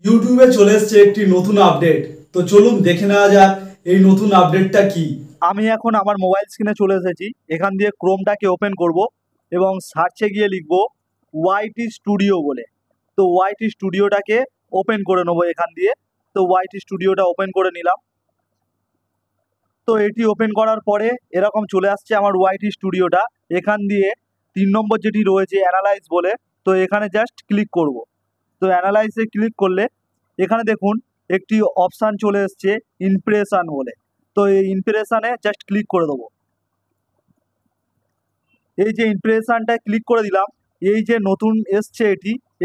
ইউটিউবে চলে এসেছে একটি নতুন আপডেট। তো চলুন দেখে নেওয়া যাক এই নতুন আপডেটটা কি। আমি এখন আমার মোবাইল স্ক্রিনে চলে এসেছি। এখান দিয়ে ক্রোমটাকে ওপেন করব এবং সার্চে গিয়ে লিখব ওয়াইটি স্টুডিও বলে। তো ওয়াইটি স্টুডিওটাকে ওপেন করে নেবো এখান দিয়ে। তো ওয়াইটি স্টুডিওটা ওপেন করে নিলাম। তো এটি ওপেন করার পরে এরকম চলে আসছে আমার ওয়াইটি স্টুডিওটা। এখান দিয়ে 3 নম্বর যেটি রয়েছে অ্যানালাইজ বলে, তো এখানে জাস্ট ক্লিক করব। তো অ্যানালাইজে ক্লিক করলে এখানে দেখুন একটি অপশান চলে এসছে ইমপ্রেশন বলে। তো এই ইমপ্রেশনে জাস্ট ক্লিক করে দেবো। এই যে ইমপ্রেশনটায় ক্লিক করে দিলাম, এই যে নতুন এসছে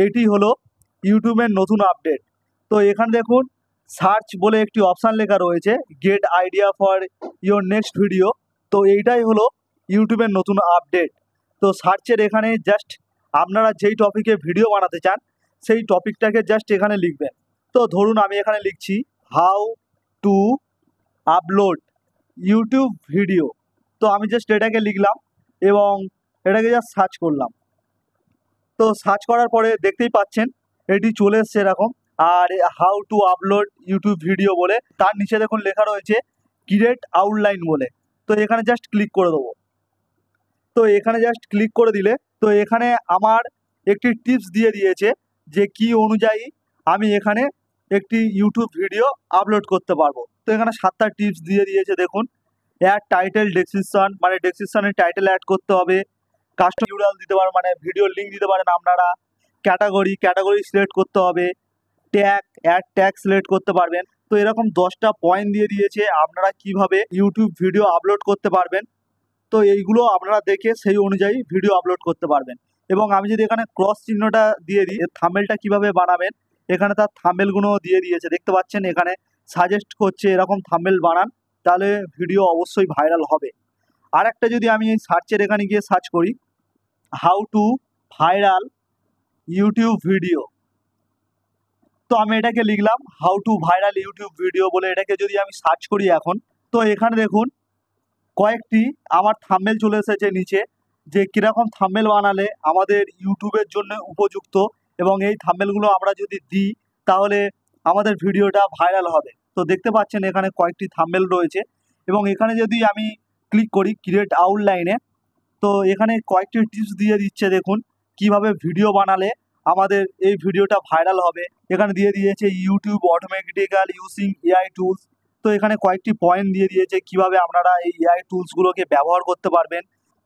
এটি হলো ইউটিউবের নতুন আপডেট। তো এখানে দেখুন সার্চ বলে একটি অপশান লেখা রয়েছে, get idea for your next video. তো এইটাই হলো ইউটিউবের নতুন আপডেট। তো সার্চের এখানে জাস্ট আপনারা যেই টপিকে ভিডিও বানাতে চান সেই টপিকটাকে জাস্ট এখানে লিখবেন। তো ধরুন আমি এখানে লিখছি how to upload YouTube video. তো আমি জাস্ট এটাকে লিখলাম এবং এটাকে জাস্ট সার্চ করলাম। তো সার্চ করার পরে দেখতেই পাচ্ছেন এটি চলে এসছে এরকম। আর how to upload YouTube video বলে তার নিচে দেখুন লেখা রয়েছে ক্রিয়েট আউটলাইন বলে। তো এখানে জাস্ট ক্লিক করে দেবো। তো এখানে জাস্ট ক্লিক করে দিলে তো এখানে আমার একটি টিপস দিয়ে দিয়েছে যে কি অনুযায়ী আমি এখানে একটি ইউটিউব ভিডিও আপলোড করতে পারবো। তো এখানে 7টা টিপস দিয়ে দিয়েছে দেখুন। অ্যাড টাইটেল ডেসক্রিপশন, মানে ডেসক্রিপশনের টাইটেল অ্যাড করতে হবে। কাস্টম ইউআরএল দিতে পারেন, মানে ভিডিওর লিঙ্ক দিতে পারেন আপনারা। ক্যাটাগরি সিলেক্ট করতে হবে। অ্যাড ট্যাগ সিলেক্ট করতে পারবেন। তো এরকম 10টা পয়েন্ট দিয়ে দিয়েছে আপনারা কিভাবে ইউটিউব ভিডিও আপলোড করতে পারবেন। তো এইগুলো আপনারা দেখে সেই অনুযায়ী ভিডিও আপলোড করতে পারবেন। এবং আমি যদি এখানে ক্রস চিহ্নটা দিয়ে দিই, থাম্বনেলটা কিভাবে বানাবেন এখানে তার থাম্বনেলগুলো দিয়ে দিয়েছে, দেখতে পাচ্ছেন এখানে সাজেস্ট করছে এরকম থাম্বনেল বানান, তাহলে ভিডিও অবশ্যই ভাইরাল হবে। আর একটা যদি আমি এই সার্চের এখানে গিয়ে সার্চ করি how to viral YouTube video, তো আমি এটাকে লিখলাম how to viral YouTube video বলে। এটাকে যদি আমি সার্চ করি এখন, তো এখানে দেখুন কয়েকটি আমার থাম্বনেল চলে এসেছে নিচে, যে কীরকম থাম্বনেল বানালে আমাদের ইউটিউবের জন্য উপযুক্ত এবং এই থাম্বনেলগুলো আমরা যদি দিই তাহলে আমাদের ভিডিওটা ভাইরাল হবে। তো দেখতে পাচ্ছেন এখানে কয়েকটি থাম্বনেল রয়েছে এবং এখানে যদি আমি ক্লিক করি ক্রিয়েট আউটলাইনে, তো এখানে কয়েকটি টিপস দিয়ে দিচ্ছে দেখুন কিভাবে ভিডিও বানালে আমাদের এই ভিডিওটা ভাইরাল হবে। এখানে দিয়ে দিয়েছে ইউটিউব অটোমেটিক্যাল ইউজিং এআই টুলস। তো এখানে কয়েকটি পয়েন্ট দিয়ে দিয়েছে কিভাবে আপনারা এই এআই টুলসগুলোকে ব্যবহার করতে পারবেন।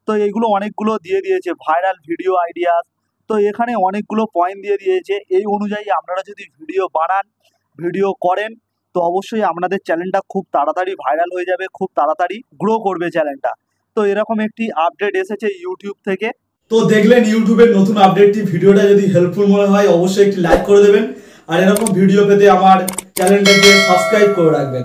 তো এইগুলো অনেকগুলো দিয়ে দিয়েছে, ভাইরাল ভিডিও আইডিয়াস। তো এখানে অনেকগুলো পয়েন্ট দিয়ে দিয়েছে। এই অনুযায়ী আপনারা যদি ভিডিও বানান, ভিডিও করেন, তো অবশ্যই আপনাদের চ্যানেলটা খুব তাড়াতাড়ি ভাইরাল হয়ে যাবে, খুব তাড়াতাড়ি গ্রো করবে চ্যানেলটা। তো এরকম একটি আপডেট এসেছে ইউটিউব থেকে। তো দেখলেন ইউটিউবের নতুন আপডেটটি। ভিডিওটা যদি হেল্পফুল মনে হয় অবশ্যই একটি লাইক করে দেবেন আর এরকম ভিডিও পেতে আমার চ্যানেলটাকে সাবস্ক্রাইব করে রাখবেন।